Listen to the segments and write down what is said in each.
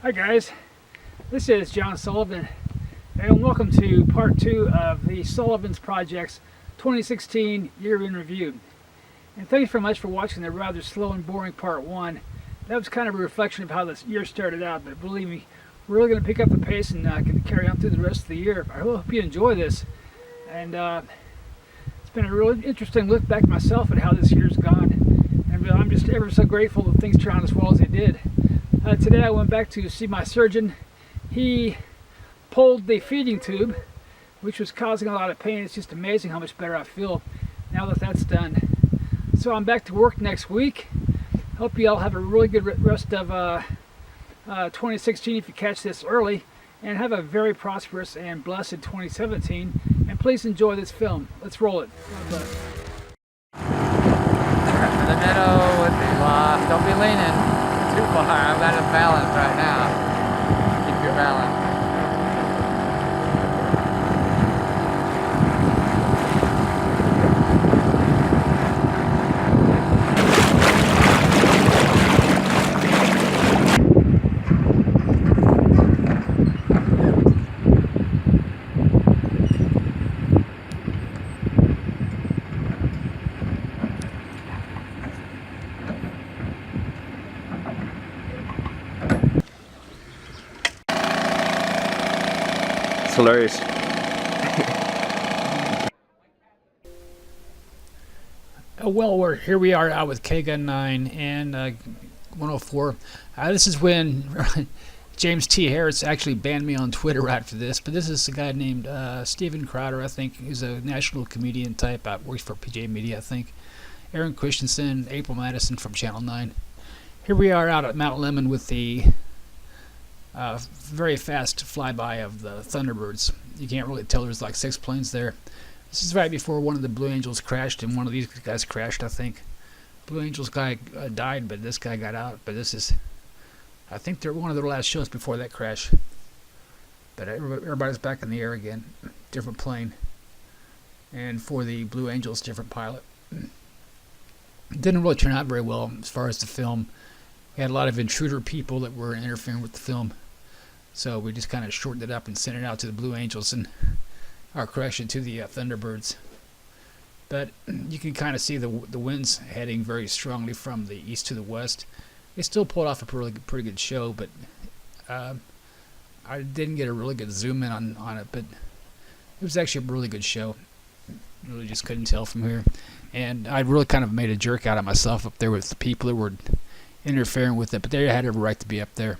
Hi guys, this is John Sullivan, and welcome to part 2 of the Sullivan's Project's 2016 Year in Review. And thanks very much for watching the rather slow and boring part 1. That was kind of a reflection of how this year started out, but believe me, we're really going to pick up the pace and carry on through the rest of the year. I hope you enjoy this. And it's been a really interesting look back myself at how this year's gone. And I'm just ever so grateful that things turned out as well as they did. Today I went back to see my surgeon. He pulled the feeding tube, which was causing a lot of pain. It's just amazing how much better I feel now that that's done. So I'm back to work next week. Hope you all have a really good rest of 2016 if you catch this early, and have a very prosperous and blessed 2017. And please enjoy this film. Let's roll it. God bless. The meadow with the loft. Don't be leaning too far. I'm out of balance right now. Keep your balance. Hilarious. Well, here we are out with K-Gun 9 and 104. This is when James T. Harris actually banned me on Twitter after this, but this is a guy named Steven Crowder, I think. He's a national comedian type, works for PJ Media, I think. Aaron Christensen, April Madison from Channel 9. Here we are out at Mount Lemmon with the very fast flyby of the Thunderbirds. You can't really tell, there's like 6 planes there. This is right before one of the Blue Angels crashed, and one of these guys crashed, I think. Blue Angels guy died, but this guy got out. But this is, I think, they're one of their last shows before that crash. But everybody's back in the air again. Different plane. And for the Blue Angels, different pilot. It didn't really turn out very well as far as the film. We had a lot of intruder people that were interfering with the film. So we just kind of shortened it up and sent it out to the Blue Angels, and our correction to the Thunderbirds. But you can kind of see the winds heading very strongly from the east to the west. They still pulled off a pretty good show, but I didn't get a really good zoom in on it, but it was actually a really good show. Really just couldn't tell from here. And I really kind of made a jerk out of myself up there with the people that were interfering with it, but they had every right to be up there.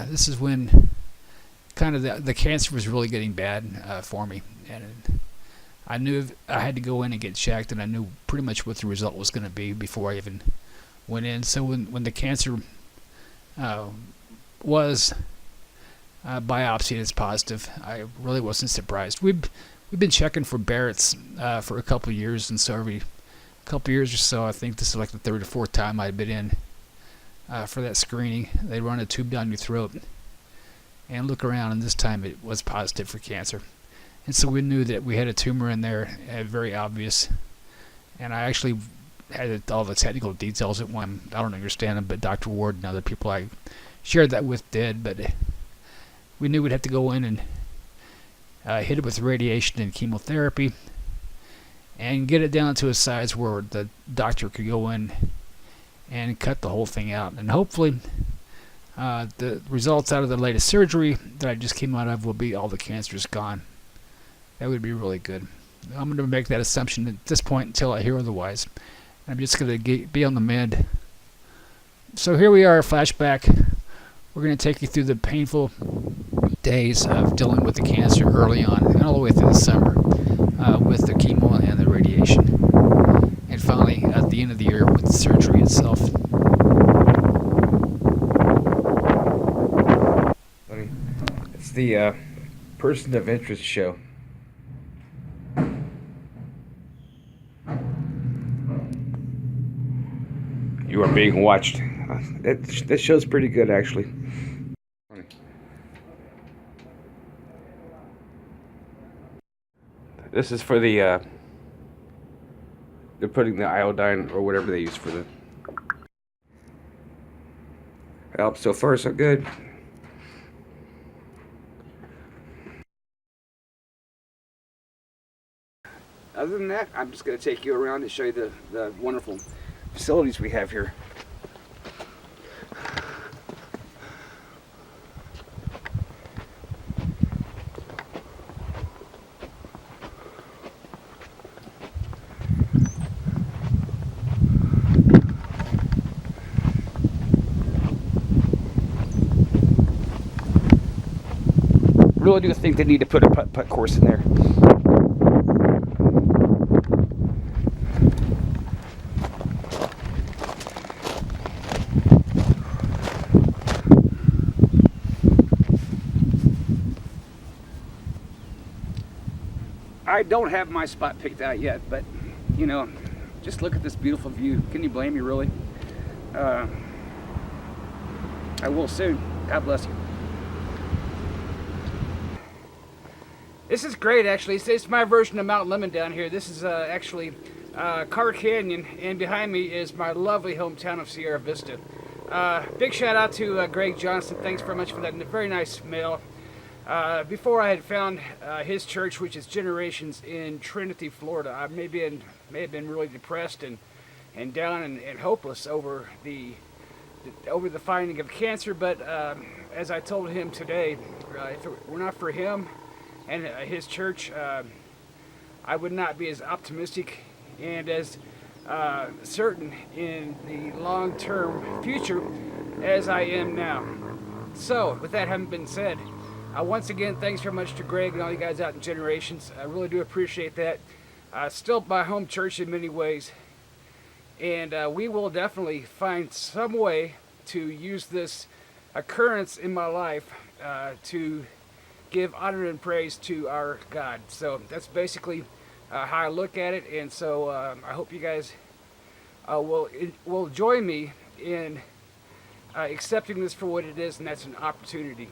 This is when kind of the cancer was really getting bad for me, and I knew I had to go in and get checked, and I knew pretty much what the result was going to be before I even went in. So when the cancer was biopsied as positive, I really wasn't surprised. We've been checking for Barrett's for a couple of years, and so every couple of years or so, I think this is like the 3rd or 4th time I'd been in for that screening. They run a tube down your throat and look around, and this time it was positive for cancer. And so we knew that we had a tumor in there, very obvious. And I actually had all the technical details at one. I don't understand them, but Dr. Ward and other people I shared that with did. But we knew we'd have to go in and hit it with radiation and chemotherapy and get it down to a size where the doctor could go in and cut the whole thing out. And hopefully the results out of the latest surgery that I just came out of will be all the cancer is gone. That would be really good. I'm going to make that assumption at this point until I hear otherwise. I'm just going to be on the mend So here we are, flashback. We're going to take you through the painful days of dealing with the cancer early on and all the way through the summer with the chemo and the radiation. And finally, at the end of the year, with the surgery itself. It's the person of interest show. You are being watched. That show's pretty good, actually. This is for the they're putting the iodine or whatever they use for the help. So far, so good. Other than that, I'm just going to take you around and show you the wonderful facilities we have here. Really do think they need to put a putt-putt course in there. I don't have my spot picked out yet, but you know, just look at this beautiful view. Can you blame me, really? I will soon. God bless you. This is great, actually. It's my version of Mount Lemon down here. This is actually Carr Canyon, and behind me is my lovely hometown of Sierra Vista. Big shout out to Greg Johnson. Thanks very much for that very nice mail. Before I had found his church, which is Generations in Trinity, Florida, I may have been really depressed and down and hopeless over the finding of cancer. But as I told him today, if it were not for him and his church, I would not be as optimistic and as certain in the long-term future as I am now. So, with that having been said, once again, thanks very much to Greg and all you guys out in Generations. I really do appreciate that. Still my home church in many ways, and we will definitely find some way to use this occurrence in my life to give honor and praise to our God. So that's basically how I look at it, and so I hope you guys will join me in accepting this for what it is, and that's an opportunity.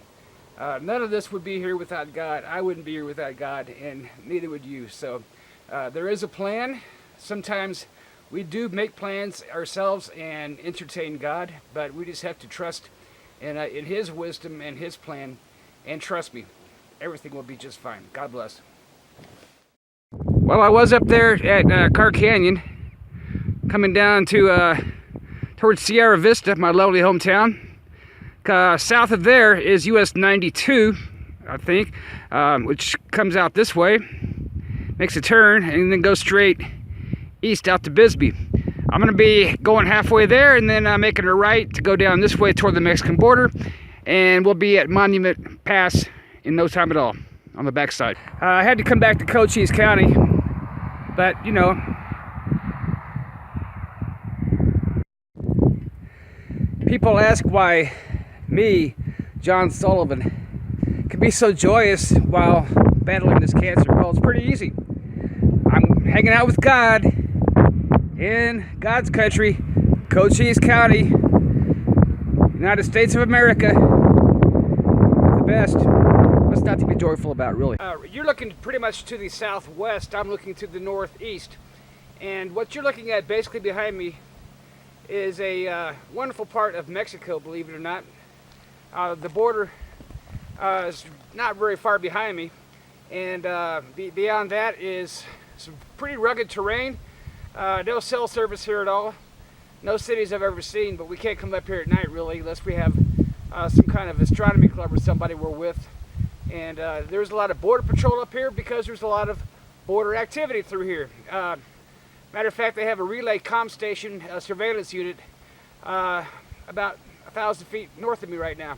None of this would be here without God. I wouldn't be here without God, and neither would you. So there is a plan. Sometimes we do make plans ourselves and entertain God, but we just have to trust in His wisdom and His plan, and trust me, everything will be just fine. God bless. Well, I was up there at Carr Canyon, coming down to towards Sierra Vista, my lovely hometown. South of there is US 92, I think, which comes out this way, makes a turn, and then goes straight east out to Bisbee. I'm going to be going halfway there and then making a right to go down this way toward the Mexican border, and we'll be at Monument Pass in no time at all on the backside. I had to come back to Cochise County, but you know, people ask why me, John Sullivan, can be so joyous while battling this cancer. Well, it's pretty easy. I'm hanging out with God in God's country, Cochise County, United States of America. The best. What's not to be joyful about, really? You're looking pretty much to the southwest. I'm looking to the northeast. And what you're looking at basically behind me is a wonderful part of Mexico, believe it or not. The border is not very far behind me, and beyond that is some pretty rugged terrain. No cell service here at all. No cities I've ever seen, but we can't come up here at night really unless we have some kind of astronomy club or somebody we're with. And there's a lot of border patrol up here because there's a lot of border activity through here. Matter of fact, they have a relay comm station surveillance unit about 1,000 feet north of me right now,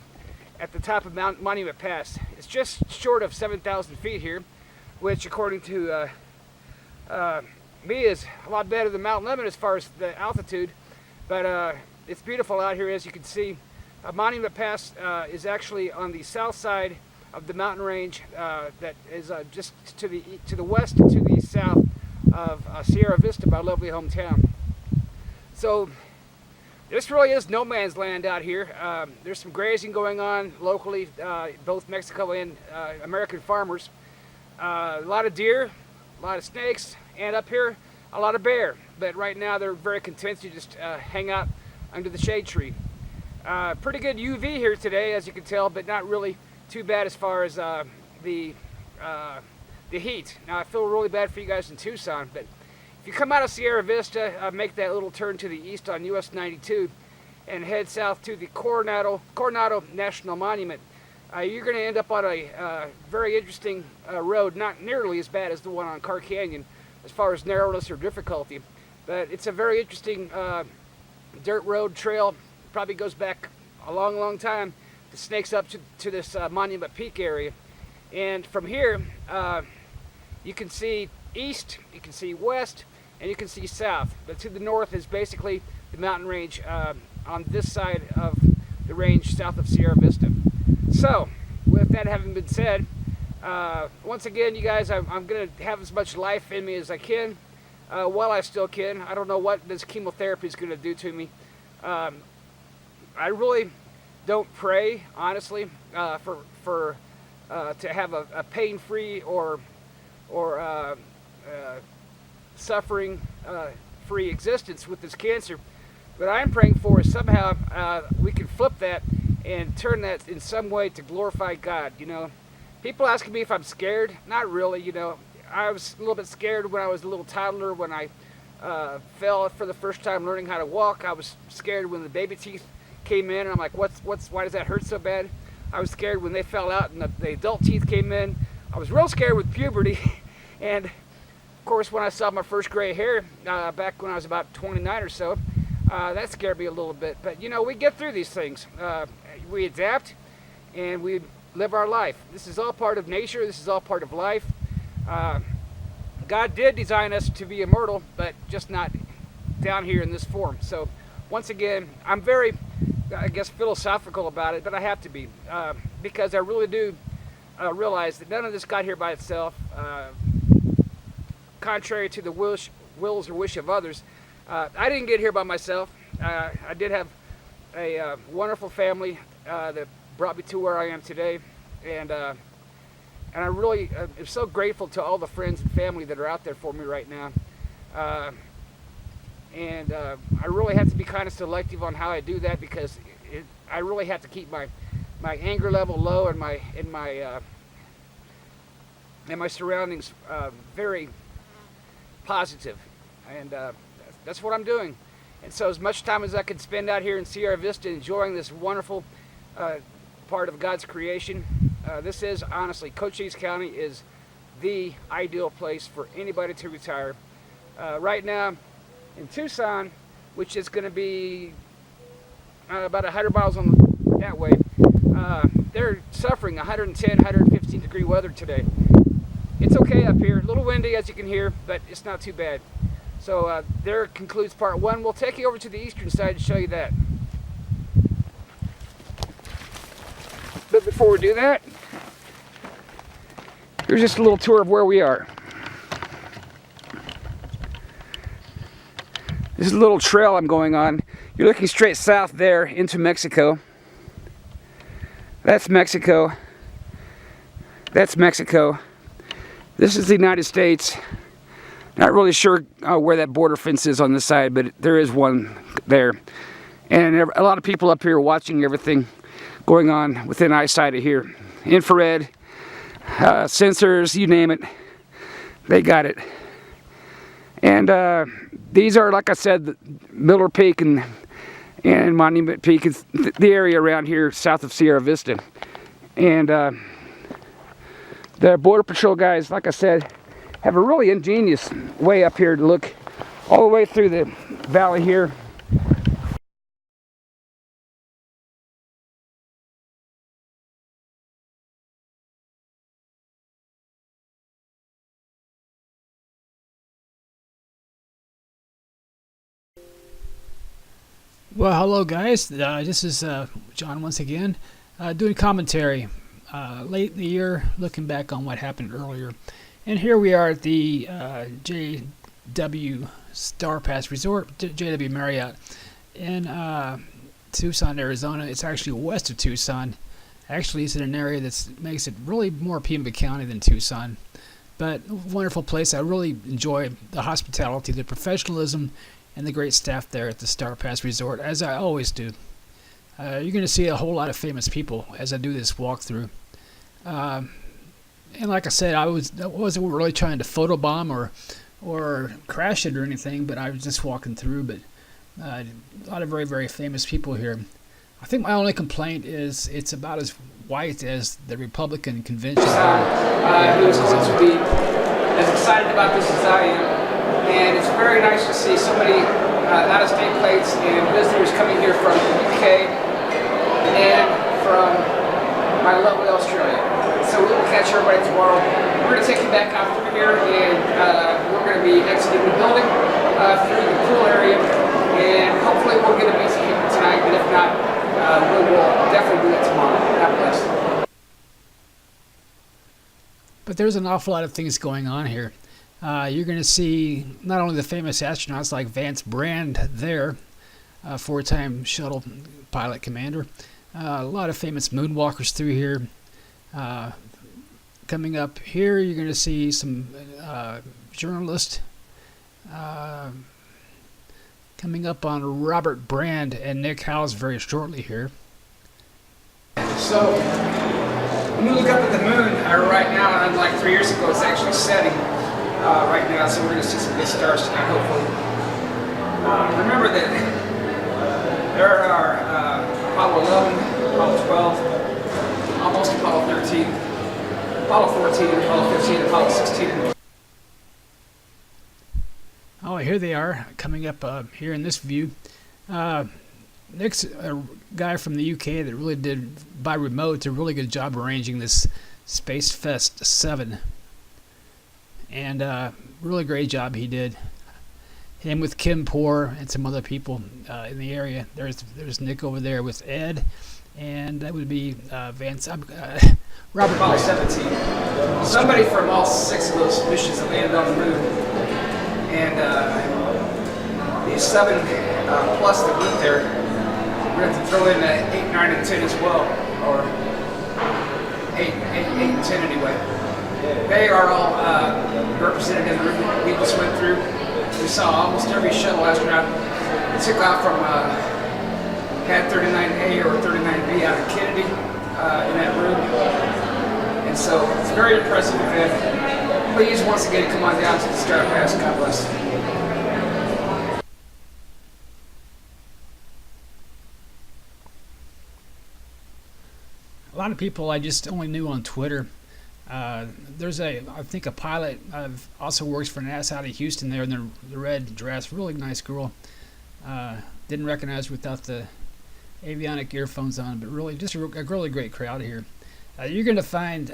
at the top of Mount Monument Pass. It's just short of 7,000 feet here, which according to me is a lot better than Mount Lemmon as far as the altitude. But it's beautiful out here, as you can see. Monument Pass is actually on the south side of the mountain range that is just to the west and to the south of Sierra Vista, my lovely hometown. So this really is no man's land out here. There's some grazing going on locally, both Mexico and American farmers. A lot of deer, a lot of snakes, and up here a lot of bear. But right now they're very content to just hang out under the shade tree. Pretty good UV here today, as you can tell, but not really too bad as far as the heat. Now I feel really bad for you guys in Tucson, but if you come out of Sierra Vista, make that little turn to the east on US 92 and head south to the Coronado National Monument, you're going to end up on a very interesting road, not nearly as bad as the one on Carr Canyon as far as narrowness or difficulty, but it's a very interesting dirt road trail. Probably goes back a long time. It snakes up to this Monument Peak area, and from here you can see east, you can see west, and you can see south. But to the north is basically the mountain range on this side of the range south of Sierra Vista. So with that having been said, once again, you guys, I'm going to have as much life in me as I can while I still can. I don't know what this chemotherapy is going to do to me. I really don't pray, honestly, to have a pain-free or suffering-free existence with this cancer. What I'm praying for is somehow we can flip that and turn that in some way to glorify God. You know, people asking me if I'm scared. Not really. You know, I was a little bit scared when I was a little toddler, when I fell for the first time learning how to walk. I was scared when the baby teeth came in, and I'm like, why does that hurt so bad? I was scared when they fell out and the adult teeth came in. I was real scared with puberty, and of course when I saw my first gray hair back when I was about 29 or so, that scared me a little bit. But you know, we get through these things. We adapt and we live our life. This is all part of nature. This is all part of life. God did design us to be immortal, but just not down here in this form. So once again, I'm very, I guess, philosophical about it, but I have to be, because I really do realize that none of this got here by itself. Contrary to the wills or wish of others, I didn't get here by myself. I did have a wonderful family that brought me to where I am today, and I really am so grateful to all the friends and family that are out there for me right now. And I really have to be kind of selective on how I do that, because I really have to keep my anger level low and my surroundings very positive, and that's what I'm doing. And so as much time as I can spend out here in Sierra Vista enjoying this wonderful part of God's creation, this is honestly, Cochise County is the ideal place for anybody to retire. Right now in Tucson, which is going to be about 100 miles on that way, they're suffering 110, 115 degree weather today. It's okay up here, a little windy as you can hear, but it's not too bad. So there concludes part one. We'll take you over to the eastern side to show you that. But before we do that, here's just a little tour of where we are. This is a little trail I'm going on. You're looking straight south there into Mexico. That's Mexico. That's Mexico. This is the United States. Not really sure where that border fence is on this side, but there is one there. And a lot of people up here watching everything going on within eyesight of here. Infrared, sensors, you name it, they got it. And these are, like I said, Miller Peak and Monument Peak is the area around here south of Sierra Vista. And the Border Patrol guys, like I said, have a really ingenious way up here to look all the way through the valley here Well, hello guys. This is John once again, doing commentary late in the year, looking back on what happened earlier. And here we are at the JW Star Pass Resort, JW Marriott, in Tucson, Arizona. It's actually west of Tucson. Actually, it's in an area that makes it really more Pima County than Tucson. But wonderful place. I really enjoy the hospitality, the professionalism, and the great staff there at the Star Pass Resort, as I always do. You're going to see a whole lot of famous people as I do this walkthrough. And like I said, I wasn't really trying to photobomb or crash it or anything, but I was just walking through. But a lot of very, very famous people here. I think my only complaint is it's about as white as the Republican convention. He was going to be as excited about this as I am. And it's very nice to see so many out-of-state plates and visitors coming here from the UK and from my lovely Australia. So we will catch everybody tomorrow. We're going to take you back out through here, and we're going to be exiting the building through the pool area, and hopefully we'll get to meet some people tonight, but if not, we will definitely do it tomorrow. God bless. But there's an awful lot of things going on here. You're going to see not only the famous astronauts like Vance Brand there, four-time shuttle pilot commander, a lot of famous moonwalkers through here. Coming up here, you're going to see some journalists. Coming up on Robert Brand and Nick Howes very shortly here. So, when you look up at the moon right now, unlike 3 years ago, it's actually setting. Right now, so we're going to see some good stars tonight, hopefully. Remember that there are Apollo 11, Apollo 12, almost Apollo 13, Apollo 14, Apollo 15, Apollo 16. Oh, here they are, coming up here in this view. Nick's a guy from the UK that really did, by remote, a really good job arranging this Space Fest 7. And really great job he did. Him with Kim Poor and some other people in the area. There's Nick over there with Ed, and that would be Vance. Robert. Apollo 17. Somebody from all 6 of those missions that landed on the moon, and these 7 plus that went there, we're going to have to throw in 8, 9, and 10 as well, or 8 and 10 anyway. They are all represented in the room we just went through. We saw almost every shuttle astronaut that took off from Pad 39A or 39B out of Kennedy in that room. And so it's very impressive event. Please, once again, come on down to the Star Pass. God bless. A lot of people I just only knew on Twitter. There's I think a pilot also works for NASA out of Houston there in the red dress, really nice girl. Didn't recognize her without the avionic earphones on, but really just a really great crowd here. You're going to find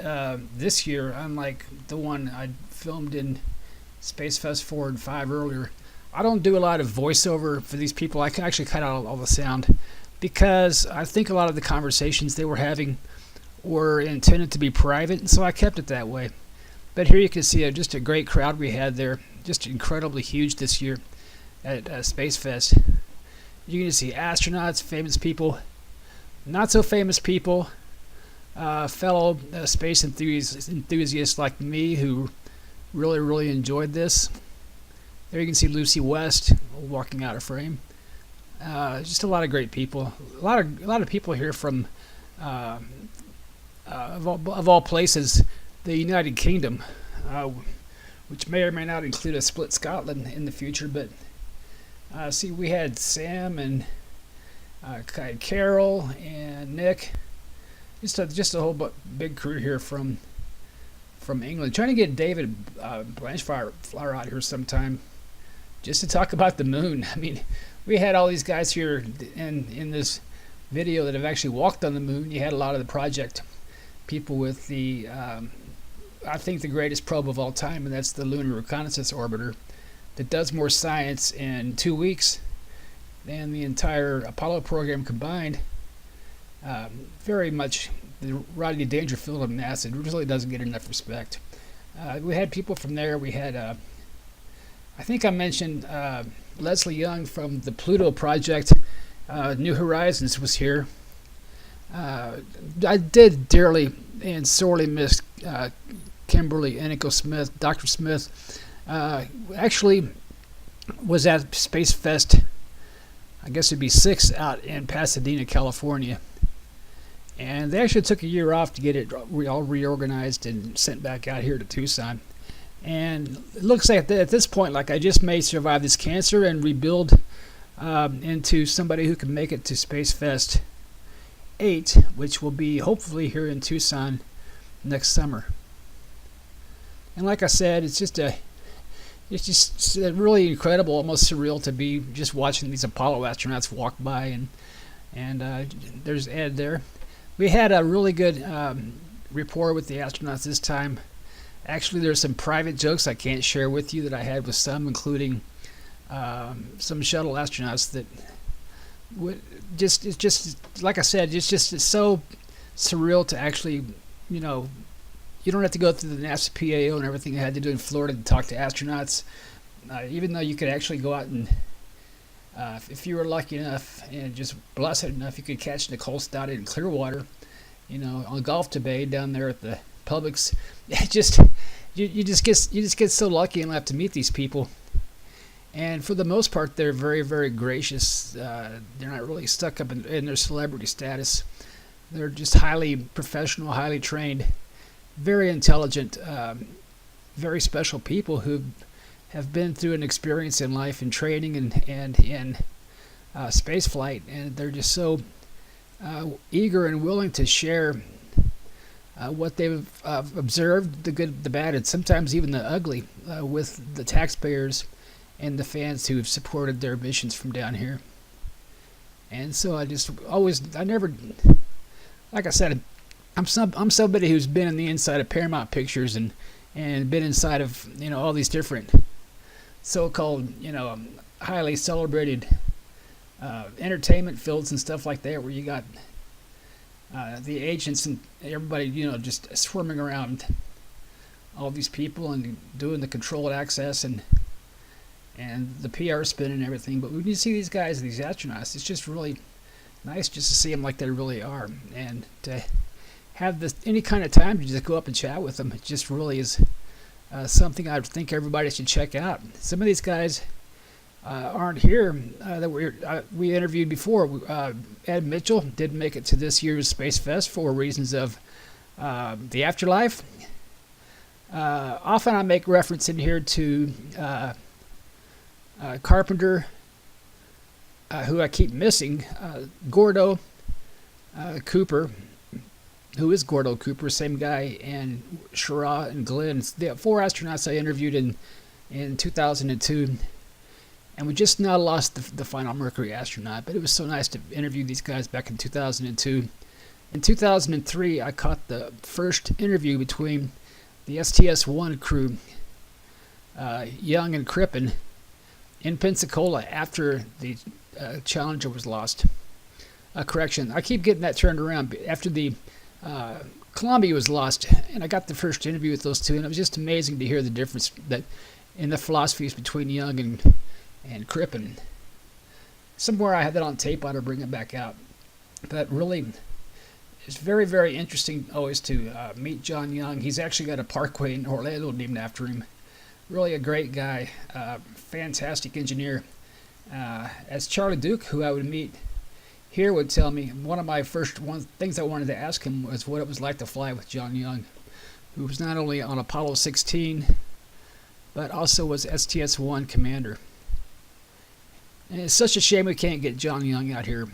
this year, unlike the one I filmed in Space Fest 4 and 5 earlier, I don't do a lot of voiceover for these people. I can actually cut out all the sound because I think a lot of the conversations they were having were intended to be private, and so I kept it that way. But here you can see just a great crowd we had there, just incredibly huge this year at Space Fest. You're going to see astronauts, famous people, not so famous people, fellow space enthusiasts like me who really enjoyed this. There you can see Lucy West walking out of frame. Just a lot of great people. A lot of people here from of all places, the United Kingdom, which may or may not include a split Scotland in the future. But see, we had Sam and Carol and Nick, just a whole big crew here from England. Trying to get David Blanchflower out here sometime, just to talk about the moon. I mean, we had all these guys here in this video that have actually walked on the moon. You had a lot of the project people with the, I think the greatest probe of all time, and that's the Lunar Reconnaissance Orbiter, that does more science in 2 weeks and the entire Apollo program combined, very much the Rodney Dangerfield of NASA. It really doesn't get enough respect. We had people from there. We had, I think I mentioned Leslie Young from the Pluto project. New Horizons was here. I did dearly and sorely miss Kimberly Enico Smith. Dr. Smith actually was at Space Fest, I guess it'd be 6 out in Pasadena, California. And they actually took a year off to get it all reorganized and sent back out here to Tucson. And it looks like at this point, like I just may survive this cancer and rebuild into somebody who can make it to Space Fest 8, which will be hopefully here in Tucson next summer. And like I said, it's just really incredible, almost surreal to be just watching these Apollo astronauts walk by, and there's Ed there. We had a really good rapport with the astronauts this time. Actually, there's some private jokes I can't share with you that I had with some, including some shuttle astronauts that it's just like I said, it's so surreal to actually, you don't have to go through the NASA PAO and everything I had to do in Florida to talk to astronauts, even though you could actually go out and if you were lucky enough and just blessed enough, you could catch Nicole Stott in Clearwater, on Gulf to Bay down there at the Publix. You just get so lucky and have to meet these people. And for the most part, they're very, very gracious. They're not really stuck up in their celebrity status. They're just highly professional, highly trained, very intelligent, very special people who have been through an experience in life and training and in space flight, and they're just so eager and willing to share what they've observed, the good, the bad, and sometimes even the ugly, with the taxpayers and the fans who have supported their missions from down here. And so I never, like I said, I'm somebody who's been in the inside of Paramount Pictures and been inside of all these different so-called highly celebrated entertainment fields and stuff like that, where you got the agents and everybody just swarming around all these people and doing the controlled access and the PR spin and everything. But when you see these guys, these astronauts, it's just really nice just to see them like they really are, and to have any kind of time to just go up and chat with them. It just really is something I think everybody should check out. Some of these guys aren't here that we interviewed before. Ed Mitchell didn't make it to this year's Space Fest for reasons of the afterlife. Often I make reference in here to Carpenter, who I keep missing, Gordo Cooper, who is Gordo Cooper, same guy, and Shara and Glenn. The 4 astronauts I interviewed in 2002, and we just now lost the final Mercury astronaut, but it was so nice to interview these guys back in 2002. In 2003, I caught the first interview between the STS-1 crew, Young and Crippen, in Pensacola after the Challenger was lost. Correction, I keep getting that turned around. After the Columbia was lost, and I got the first interview with those two, and it was just amazing to hear the difference that in the philosophies between Young and Crippen. Somewhere I had that on tape. I ought to bring it back out. But really, it's very, very interesting always to meet John Young. He's actually got a parkway in Orlando named after him. Really a great guy, fantastic engineer. As Charlie Duke, who I would meet here, would tell me, one of my first things I wanted to ask him was what it was like to fly with John Young, who was not only on Apollo 16, but also was STS-1 commander. And it's such a shame we can't get John Young out here,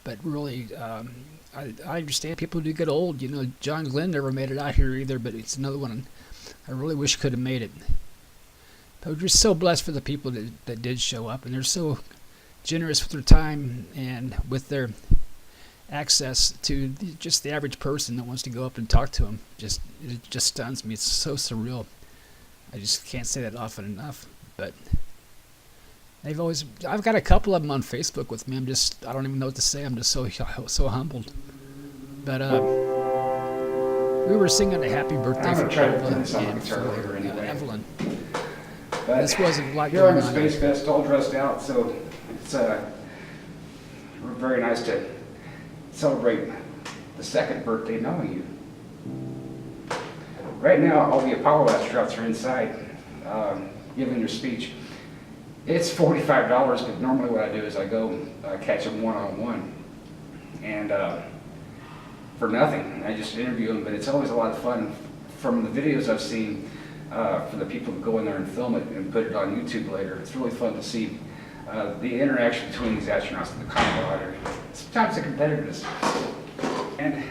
but really, I understand people do get old. John Glenn never made it out here either, but it's another one I really wish could have made it. But we're just so blessed for the people that did show up, and they're so generous with their time and with their access to just the average person that wants to go up and talk to them. It just stuns me. It's so surreal. I just can't say that often enough. But I've got a couple of them on Facebook with me. I don't even know what to say. I'm just so humbled. But we were singing a happy birthday for Elva and for Evelyn. But this wasn't like here on the going on. Space Fest, all dressed out, so it's very nice to celebrate the second birthday knowing you. Right now, all the Apollo astronauts are inside giving their speech. It's $45, but normally what I do is I go catch them one-on-one, and for nothing. I just interview them, but it's always a lot of fun. From the videos I've seen, for the people that go in there and film it and put it on YouTube later, it's really fun to see the interaction between these astronauts and the camaraderie. Sometimes the competitiveness. And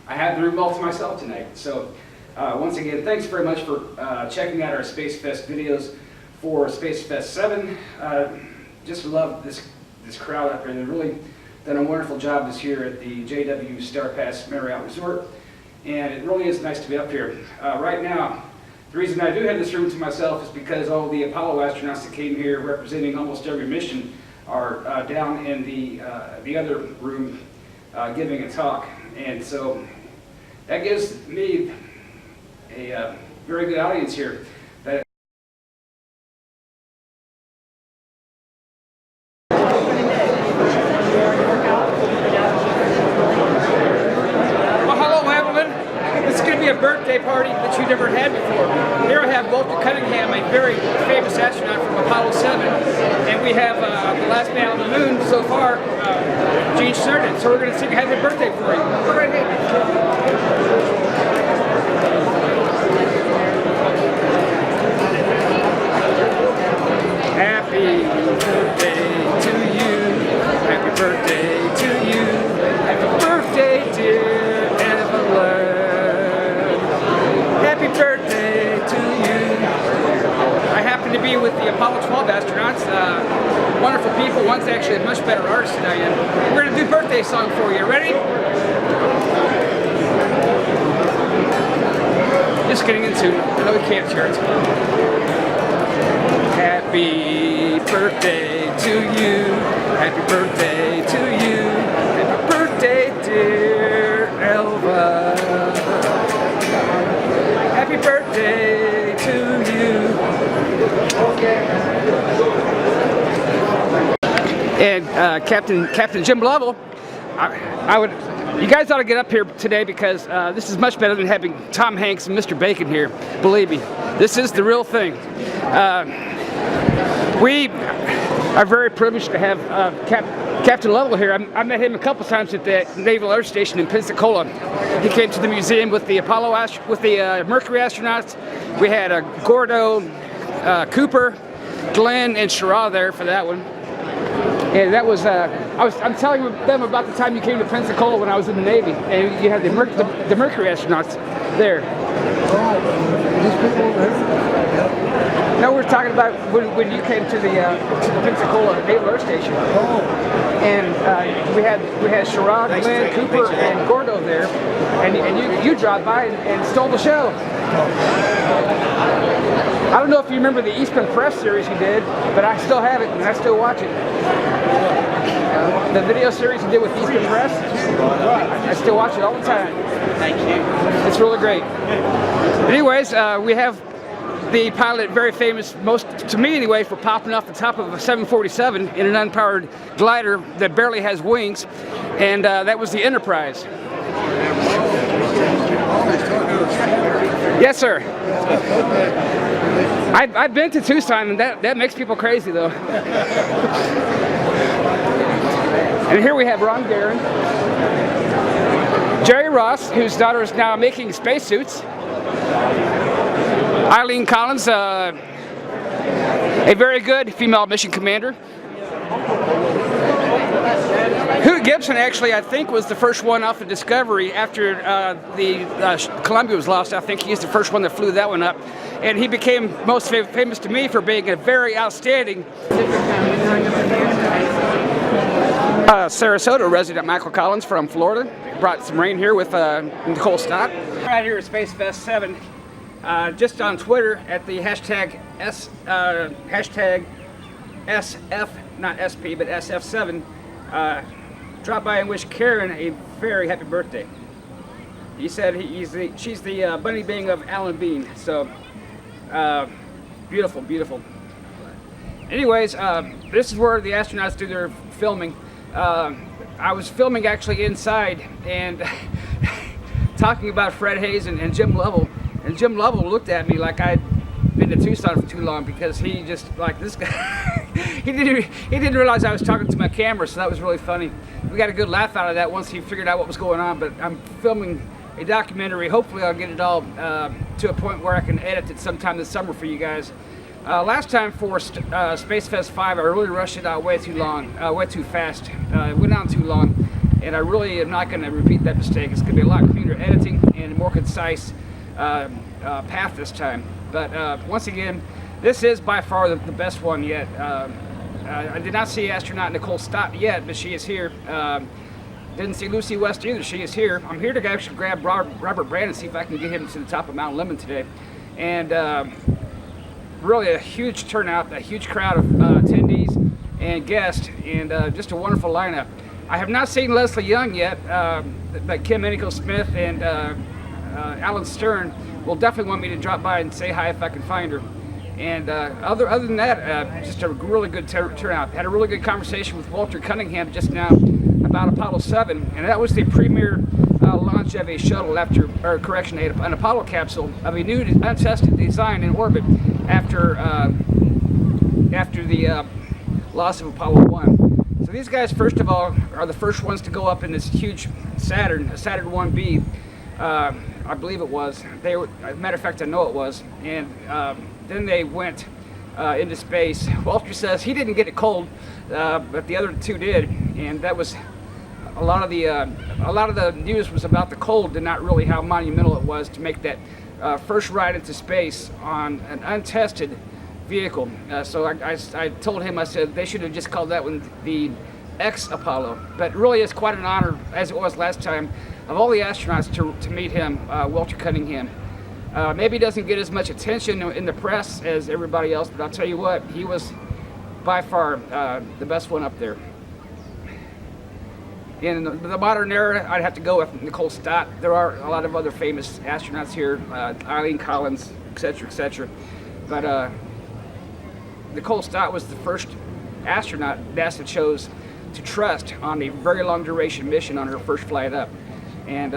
I have the room all to myself tonight. So once again, thanks very much for checking out our Space Fest videos for Space Fest 7. Just love this crowd up here. They've really done a wonderful job this year at the JW Star Pass Marriott Resort. And it really is nice to be up here. Right now, the reason I do have this room to myself is because all the Apollo astronauts that came here representing almost every mission are down in the other room giving a talk. And so that gives me a very good audience here. A birthday party that you never had before. Here I have Walter Cunningham, a very famous astronaut from Apollo 7, and we have the last man on the moon so far, Gene Cernan. So we're going to sing happy birthday for you. Go right ahead. Happy birthday to you. Happy birthday to you. Happy birthday, dear Evelyn. Happy birthday to you. I happen to be with the Apollo 12 astronauts. Wonderful people. One's actually a much better artist than I am. We're going to do a birthday song for you. Ready? Just getting into it. I know we can't hear it. Happy birthday to you. Happy birthday to you. Happy birthday, dear Elva. Happy birthday to you. And Captain Jim Lovell, you guys ought to get up here today because this is much better than having Tom Hanks and Mr. Bacon here. Believe me, this is the real thing. We are very privileged to have Captain Lovell here. I met him a couple times at the Naval Air Station in Pensacola. He came to the museum with the Mercury astronauts. We had Gordo, Cooper, Glenn, and Schirra there for that one. And that was I'm telling them about the time you came to Pensacola when I was in the Navy, and you had the Mercury astronauts there. These people over here? No, we're talking about when you came to the Pensacola Naval Air Station. Oh. And we had Schirra, Glenn, Cooper, and Gordo there, and you dropped by and stole the show. I don't know if you remember the Eastman Press series you did, but I still have it and I still watch it. The video series you did with Eastman Press, I still watch it all the time. Thank you. It's really great. Anyways, we have the pilot, very famous, most to me anyway, for popping off the top of a 747 in an unpowered glider that barely has wings, and that was the Enterprise. Yes, sir. I've been to Tucson, and that makes people crazy, though. And here we have Ron Guerin, Jerry Ross, whose daughter is now making spacesuits, Eileen Collins, a very good female mission commander. Hugh Gibson, actually, I think, was the first one off the Discovery after the Columbia was lost. I think he's the first one that flew that one up. And he became most famous to me for being a very outstanding Sarasota resident, Michael Collins from Florida. Brought some rain here with Nicole Stott. Right here at Space Fest 7, just on Twitter at the hashtag SF, not SP, but SF7, drop by and wish Karen a very happy birthday. He said she's the bunny being of Alan Bean. So beautiful, beautiful. Anyways, this is where the astronauts do their filming. I was filming actually inside and talking about Fred Hayes and Jim Lovell. And Jim Lovell looked at me like I'd been to Tucson for too long, because he just, like, this guy, he didn't realize I was talking to my camera, so that was really funny. We got a good laugh out of that once he figured out what was going on. But I'm filming a documentary. Hopefully I'll get it all to a point where I can edit it sometime this summer for you guys. Last time for Space Fest 5, I really rushed it out way too long, way too fast. It went on too long, and I really am not going to repeat that mistake. It's going to be a lot cleaner editing and a more concise path this time. But once again, this is by far the best one yet. I did not see astronaut Nicole Stott yet, but she is here. Didn't see Lucy West either. She is here. I'm here to actually grab Robert Brand and see if I can get him to the top of Mount Lemmon today. And really a huge turnout, a huge crowd of attendees and guests, and just a wonderful lineup. I have not seen Leslie Young yet, but Kim Enico-Smith and Alan Stern will definitely want me to drop by and say hi if I can find her. And other than that, just a really good turnout. Had a really good conversation with Walter Cunningham just now about Apollo 7, and that was the premier launch of a shuttle an Apollo capsule of a new untested design in orbit after the loss of Apollo 1. So these guys, first of all, are the first ones to go up in this huge Saturn 1B. I believe it was. As a matter of fact, I know it was. And then they went into space. Walter says he didn't get it cold, but the other two did, and that was a lot of the news was about the cold and not really how monumental it was to make that first ride into space on an untested vehicle. So I told him, I said they should have just called that one the X-Apollo. But it really is quite an honor, as it was last time, of all the astronauts to meet him, Walter Cunningham. Maybe he doesn't get as much attention in the press as everybody else, but I'll tell you what, he was by far the best one up there. In the modern era, I'd have to go with Nicole Stott. There are a lot of other famous astronauts here, Eileen Collins, etc., etc. But Nicole Stott was the first astronaut NASA chose to trust on a very long duration mission on her first flight up. And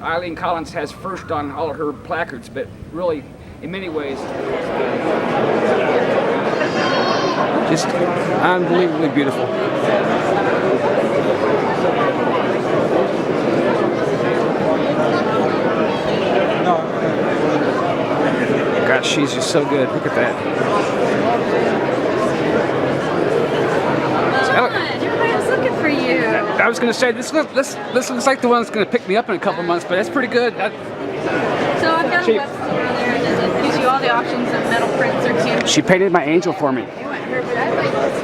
Eileen Collins has first on all of her placards, but really, in many ways, just unbelievably beautiful. Gosh, she's just so good. Look at that. Everybody was looking for you. I was going to say, this looks like the one that's going to pick me up in a couple months, but that's pretty good. So I found a web store there and it gives you all the options of metal prints or canvas. She painted my angel for me. I went her, but I like this